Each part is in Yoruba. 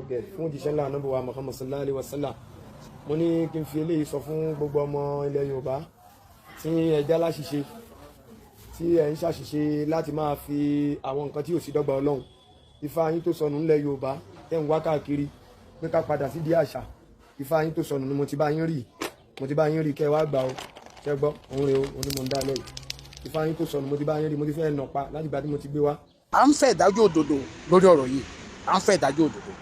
ọ̀gẹ̀ fún òjíṣẹ́ ńlá Ànábì wa Muhammad sallallahu alaihi wasallam. Mo ní kí n fi eléyìí sọ fún gbogbo ọmọ ilẹ̀ Yorùbá tí ẹ já láṣìṣe tí ẹ ń ṣàṣìṣe láti máa fi àwọn nǹkan tí ò sí dọ́gba Ọlọ́run Ifá yín tó sọnù ńlẹ̀ Yorùbá tẹ́ ń wá káàkiri pé ká padà sí di àṣà. Ifá yín tó sọnù ni mo ti bá yín rí kẹ́ wá gbà ó ṣẹ́ gbọ́ òun rè ó onímọ̀ ń dá lẹ́yìn. Ifá yín tó sọnù mo ti bá yín rí, mo ti fẹ́ nà pa láti ìgbà tí mo ti gbé wá. À ń fẹ́ ìdájọ́ òdodo lórí ọ̀rọ̀ yìí, à ń fẹ́ ìdájọ́ òdodo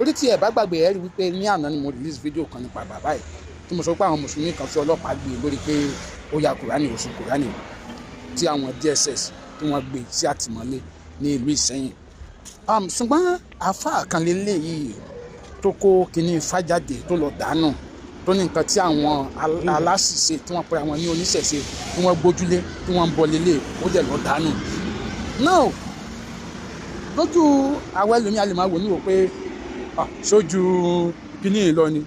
torí tí ẹ bá gbàgbé ẹ rí wípé ní àná ni mo release fídíò kan nípa bàbá yìí tí mo sọ pé àwọn mùsùlùmí kan fi ọlọ́pàá gbé lórí pé ó ya kùránì oṣù kùránì tí àwọn DSS tí wọ́n gbé sí àtìmọ́lé ní ìlú Ìṣẹ́yìn. Ṣùgbọ́n àáfàá kan lélẹ́yìí tó kó kinní Ifá jáde tó lọ dànù tó ní nǹkan tí àwọn aláṣìṣe tí wọ́n pera wọn ní oníṣẹ̀ṣe tí wọ́n gbójúlé tí wọ́n ń bọ lélẹ̀ ó dẹ̀ lọ dànù. náà lójú àwọn ẹlòmíà lè máa wò níwò pé sójú kinní lọ ni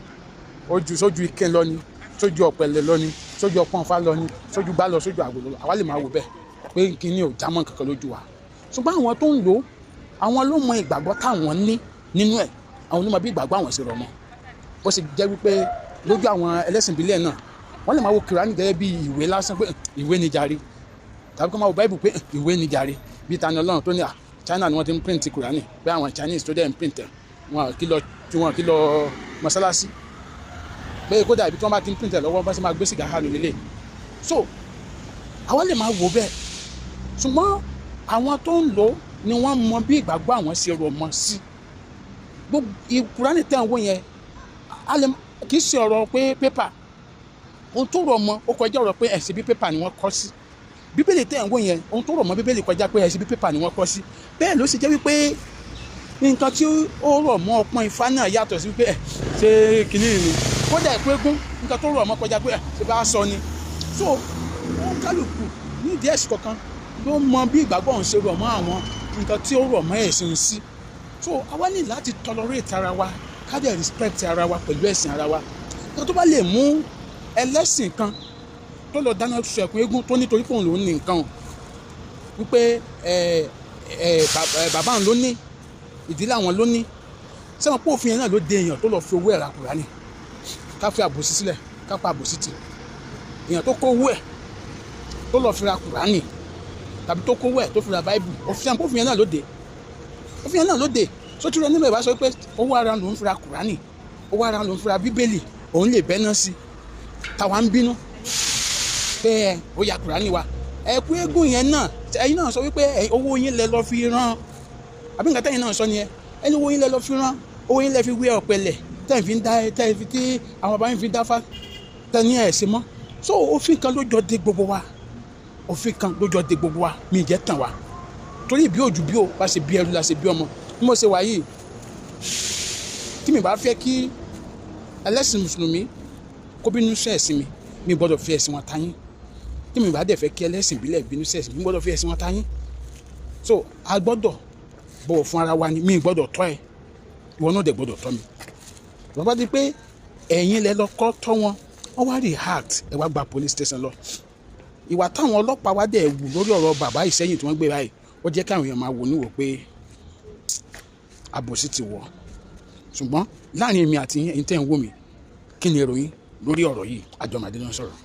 sójú ike lọ ni sójú ọ̀pẹ̀lẹ̀ lọ ni sójú ọpọ́nfà lọ ni sójú gbá lọ sójú àgbò lọ àwa lè máa wò bẹ́ẹ̀ pé kinní ò jámọ́ kankan lójú wa. ṣùgbọ́n àwọn tó ń lò àwọn ló mọ ìgbàgbọ́ táwọn ní nínú ẹ̀, àwọn ló mọ bí ìgbàgbọ́ àwọn ṣe rọ̀ mọ́. bó ṣe jẹ́ wípé lójú àwọn ẹlẹ́sìn ìbílẹ̀ náà wọ́n lè máa wo kùránì gẹ́gẹ́ bí ìwé lásán pé ìwé ni jàre, tàbí kó máa wo báìbù pé ìwé ni jàre, bí Tani Olohun tó ní China ni wọ́n ti ń print kùránì pé àwọn Chinese tó dẹ̀ ń print ẹ̀ wọn kí lọ mọ́sálásí pé kódà ibi tí wọ́n bá ti ń print ẹ̀ lọ́wọ́ bá ṣe máa gbé sìgá hànú lélẹ̀. so àwọn lè máa wo bẹ́ẹ̀ ṣùgbọ́n àwọn tó ń lò ni wọ́n mọ bí ìgbàgbọ́ àwọn ṣe rọ̀ mọ́ sí. gbogbo kùránì tẹ̀ ń wò yẹn kì í ṣe ọ̀rọ̀ pé pépà ohun tó rọ̀ mọ́ ó kọjá ọ̀rọ̀ pé ẹ̀sìn bí pépà ni wọ́n kọ́ sí. bíbélì tẹ̀ ń wò yẹn ohun tó rọ̀ mọ́ bíbélì kọjá pé ẹ̀sìn bí pépà ni wọ́n kọ́ sí. bẹ́ẹ̀ ló ṣe jẹ́ wípé nǹkan tí ó rọ̀ mọ́ ọpọ́n Ifá náà yàtọ̀ sí wípé ṣé kìíní ni kódà ìpégún nǹkan tó rọ̀ mọ́ kọjá pé ṣe bá sọ ni. so wọ́n kálukú ní ìdí ẹ̀sìn kankan ló mọ bí ìgbàgbọ́ òun ṣe rọ̀ mọ́ àwọn nǹkan tí ó rọ̀ mọ́ ẹ̀sìn sí. so àwa ní láti tolerate ara wa ká dẹ̀ respect ara wa pẹ̀lú ẹ̀sìn ara wa. nǹkan tó bá lè mú ẹlẹ́sìn kan tó lọ dáná sun ẹ̀kún eégún tó nítorí pé òun lòún ní nǹkan o wípé bàbá òun ló ní ìdílé àwọn ló ní sẹ́wọ̀n pé òfin yẹn náà ló dé èèyàn tó lọ fi owó ẹ̀ ra kùránì ká fi àbòsí sílẹ̀ ká pa àbòsí tì. èèyàn tó kó owó ẹ̀ tó lọ fi ra kùránì tàbí tó kó owó ẹ̀ tó fi ra báíbù òfin yẹn náà ló dé sótú rẹ níbẹ̀ bá sọ pé owó ara lòún fi ra kùránì owó ara lòún fi ra bíbélì òun lè bẹ́ náà sí táwa ń bínú pé ó ya kùránì wa ẹ̀kú eégún yẹn náà ẹ̀yin náà sọ wípé owó yín lẹ lọ fi rán àbí nǹkan tẹ́yìn náà sọ nìyẹn ẹni owó yín lẹ lọ fi rán owó yín lẹ fi wé ọ̀pẹ̀lẹ̀ tẹ́yìn fi ń dá tẹ́yìn fi tí àwọn bàbá yín fi ń dáfá tẹ́ni ẹ̀ ṣe mọ́. so òfin kan ló jọ de gbogbo wa mi jẹ́ tàn wá torí bí òjò bí o bá ṣe bí ẹrú la ṣe bí ọmọ bí mo ṣe wà yìí tí mi bá fẹ́ kí ẹlẹ́sìn mùsùlùmí kó bínú sí ẹ̀sìn mi gbọ́dọ̀ fi ẹ̀sìn wọn tayín tí mi bá dẹ̀ fẹ́ kí ẹlẹ́sìn ìbílẹ̀ bínú sí ẹ̀sìn mi gbọ́dọ̀ fi ẹ̀sìn wọn tayín. so a gbọ́dọ̀ bọ̀wọ̀ fún ara wa ni mi gbọ́dọ̀ tọ́ ẹ ìwọ náà dẹ̀ gbọ́dọ̀ tọ́ mi. bàbá di pé ẹ̀yin lẹ lọ kọ́ tọ́ wọn wá react ẹ wá gba police station lọ. ìwà táwọn ọlọ́pàá wá dẹ̀ wù lórí ọ̀rọ̀ bàbá Ìṣẹ́yìn tí wọ́n gbé báyìí ó jẹ́ káwọn èèyàn máa wò níwò pé àbòsí ti wọ̀. ṣùgbọ́n láàrin èmi àti ẹ̀yin tẹ́ ń wò mí kí ni èrò yín lórí ọ̀rọ̀ yìí àjọmọ̀dé náà sọ̀rọ̀.